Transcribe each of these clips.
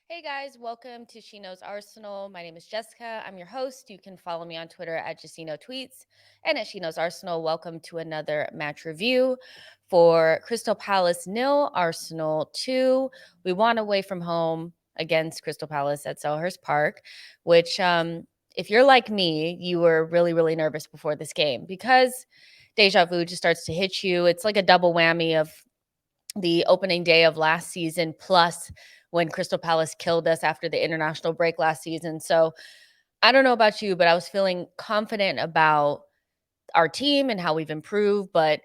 Hey guys, welcome to She Knows Arsenal. My name is Jessica. I'm your host. You can follow me on Twitter at Justino Tweets and at She Knows Arsenal. Welcome to another match review for Crystal Palace nil, Arsenal 2. We won away from home against Crystal Palace at Selhurst Park, which, if you're like me, you were really, really nervous before this game because deja vu just starts to hit you. It's like a double whammy of the opening day of last season, plus when Crystal Palace killed us after the international break last season. So I don't know about you, but I was feeling confident about our team and how we've improved, but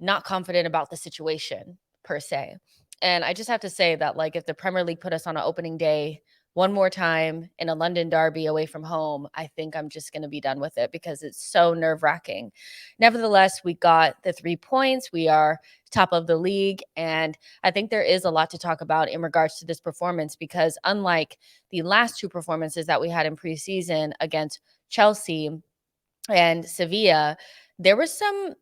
not confident about the situation per se. And I just have to say that, like, if the Premier League put us on an opening day one more time in a London derby away from home, I think I'm just going to be done with it because it's so nerve wracking. Nevertheless, we got the 3 points. We are top of the league. And I think there is a lot to talk about in regards to this performance because, unlike the last two performances that we had in preseason against Chelsea and Sevilla, there were some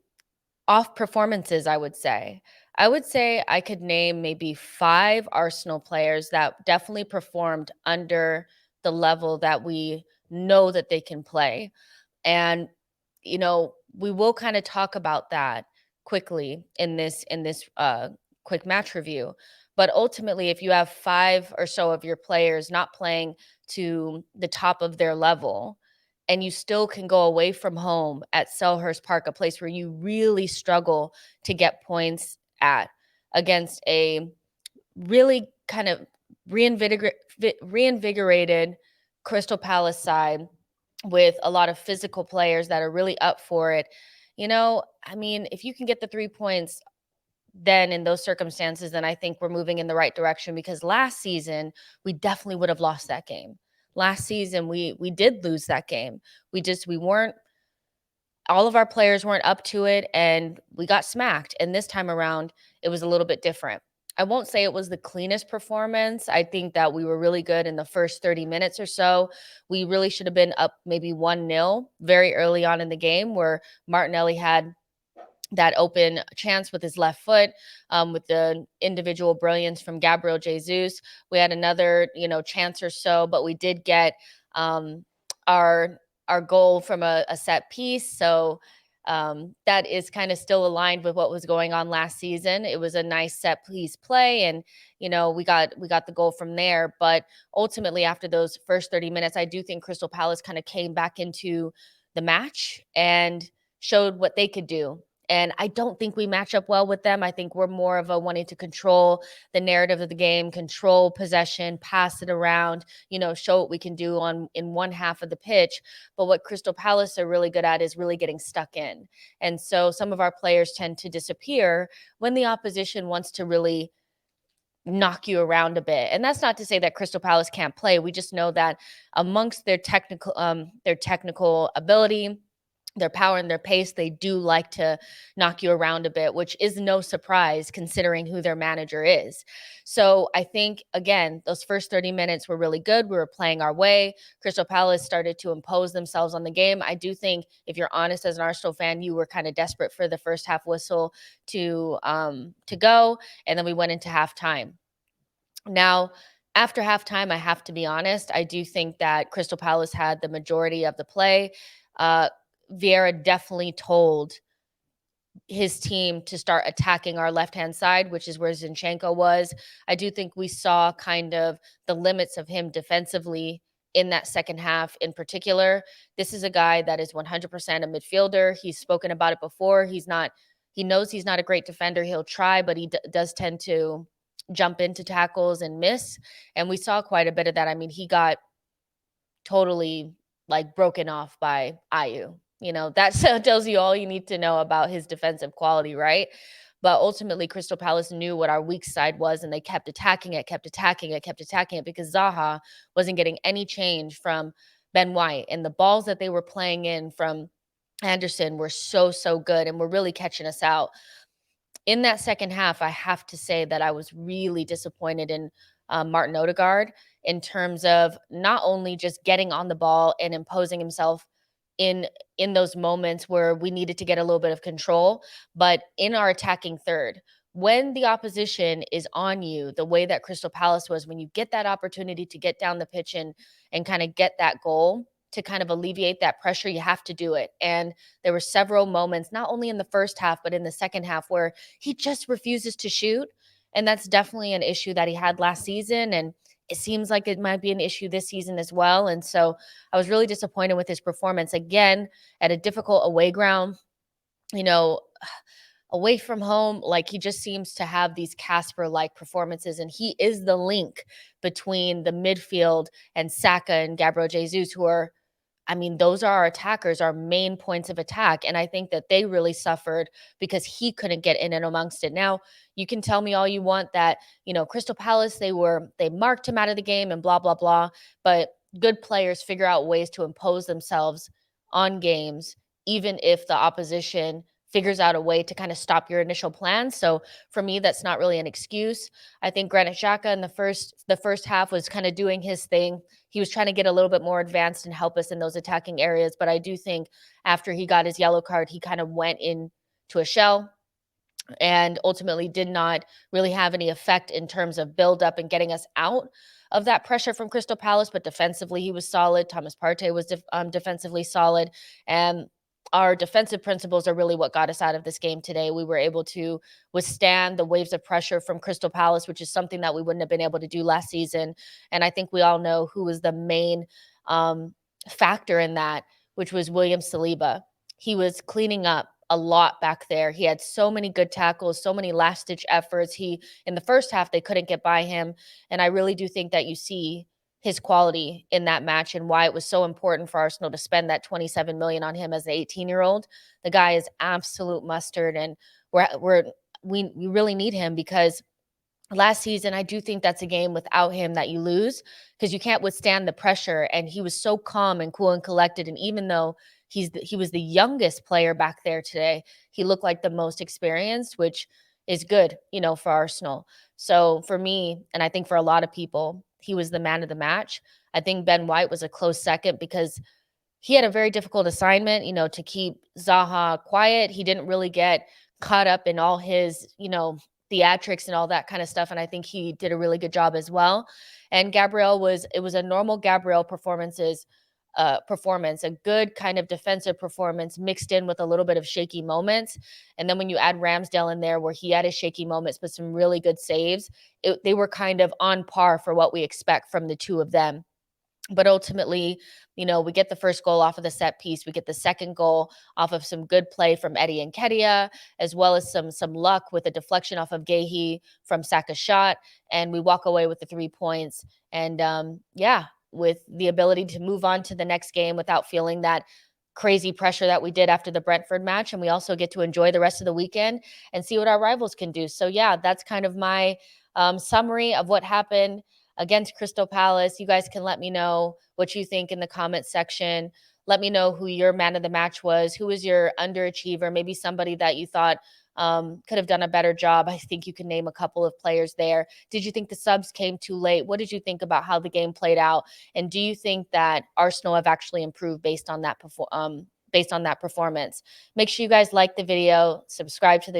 off performances, I would say. I would say I could name maybe 5 Arsenal players that definitely performed under the level that we know that they can play. And we will kind of talk about that quickly in this quick match review. But ultimately, if you have 5 or so of your players not playing to the top of their level, and you still can go away from home at Selhurst Park, a place where you really struggle to get points at, against a really kind of reinvigorated Crystal Palace side with a lot of physical players that are really up for it. I mean, if you can get the 3 points, then in those circumstances, then I think we're moving in the right direction because last season we definitely would have lost that game. Last season we did lose that game. We weren't, all of our players weren't up to it and we got smacked. And this time around, it was a little bit different. I won't say it was the cleanest performance. I think that we were really good in the first 30 minutes or so. We really should have been up maybe 1-0 very early on in the game where Martinelli had that open chance with his left foot, with the individual brilliance from Gabriel Jesus. We had another, chance or so, but we did get our our goal from a set piece. So that is kind of still aligned with what was going on last season. It was a nice set piece play, and we got the goal from there. But ultimately, after those first 30 minutes, I do think Crystal Palace kind of came back into the match and showed what they could do. And I don't think we match up well with them. I think we're more of a wanting to control the narrative of the game, control possession, pass it around, show what we can do on in one half of the pitch. But what Crystal Palace are really good at is really getting stuck in. And so some of our players tend to disappear when the opposition wants to really knock you around a bit. And that's not to say that Crystal Palace can't play. We just know that amongst their technical ability, their power and their pace, they do like to knock you around a bit, which is no surprise considering who their manager is. So I think, again, those first 30 minutes were really good. We were playing our way. Crystal Palace started to impose themselves on the game. I do think, if you're honest as an Arsenal fan, you were kind of desperate for the first half whistle to go, and then we went into halftime. Now, after halftime, I have to be honest, I do think that Crystal Palace had the majority of the play. Uh, Vieira definitely told his team to start attacking our left-hand side, which is where Zinchenko was. I do think we saw kind of the limits of him defensively in that second half in particular. This is a guy that is 100% a midfielder. He's spoken about it before. He knows he's not a great defender. He'll try, but he does tend to jump into tackles and miss. And we saw quite a bit of that. I mean, he got totally, like, broken off by Ayu. That tells you all you need to know about his defensive quality, right? But ultimately, Crystal Palace knew what our weak side was, and they kept attacking it, kept attacking it, kept attacking it because Zaha wasn't getting any change from Ben White. And the balls that they were playing in from Anderson were so, so good and were really catching us out. In that second half, I have to say that I was really disappointed in Martin Odegaard in terms of not only just getting on the ball and imposing himself in in those moments where we needed to get a little bit of control, but in our attacking third. when the opposition is on you, the way that Crystal Palace was, when you get that opportunity to get down the pitch and kind of get that goal to kind of alleviate that pressure, you have to do it. And there were several moments, not only in the first half, but in the second half, where he just refuses to shoot. And that's definitely an issue that he had last season. And it seems like it might be an issue this season as well. And so I was really disappointed with his performance again at a difficult away ground. You know, away from home, like he just seems to have these Casper like performances. And he is the link between the midfield and Saka and Gabriel Jesus, who are, I mean, those are our attackers, our main points of attack. And I think that they really suffered because he couldn't get in and amongst it. Now, you can tell me all you want that, Crystal Palace, they marked him out of the game and blah, blah, blah. But good players figure out ways to impose themselves on games, even if the opposition figures out a way to kind of stop your initial plan. So for me, that's not really an excuse. I think Granit Xhaka in the first half was kind of doing his thing. He was trying to get a little bit more advanced and help us in those attacking areas. But I do think after he got his yellow card, he kind of went into a shell and ultimately did not really have any effect in terms of build-up and getting us out of that pressure from Crystal Palace. But defensively, he was solid. Thomas Partey was defensively solid. And our defensive principles are really what got us out of this game today. We were able to withstand the waves of pressure from Crystal Palace, which is something that we wouldn't have been able to do last season. And I think we all know who was the main factor in that, which was William Saliba. He was cleaning up a lot back there. He had so many good tackles, so many last-ditch efforts. In the first half, they couldn't get by him. And I really do think that you see his quality in that match and why it was so important for Arsenal to spend that 27 million on him as an 18-year-old. The guy is absolute mustard, and we really need him because last season, I do think that's a game without him that you lose because you can't withstand the pressure. And he was so calm and cool and collected. And even though he was the youngest player back there today, he looked like the most experienced, which is good, for Arsenal. So for me, and I think for a lot of people, he was the man of the match. I think Ben White was a close second because he had a very difficult assignment, to keep Zaha quiet. He didn't really get caught up in all his, theatrics and all that kind of stuff. And I think he did a really good job as well. And it was a normal Gabriel performance, a good kind of defensive performance mixed in with a little bit of shaky moments. And then when you add Ramsdale in there where he had his shaky moments, but some really good saves, they were kind of on par for what we expect from the two of them. But ultimately, we get the first goal off of the set piece. We get the second goal off of some good play from Eddie Nketiah, as well as some luck with a deflection off of Gehi from Saka's shot. And we walk away with the 3 points. And with the ability to move on to the next game without feeling that crazy pressure that we did after the Brentford match. And we also get to enjoy the rest of the weekend and see what our rivals can do. So, that's kind of my summary of what happened against Crystal Palace. You guys can let me know what you think in the comments section. Let me know who your man of the match was. Who was your underachiever? Maybe somebody that you thought could have done a better job. I think you can name a couple of players there. Did you think the subs came too late? What did you think about how the game played out? And do you think that Arsenal have actually improved based on that performance? Make sure you guys like the video, subscribe to the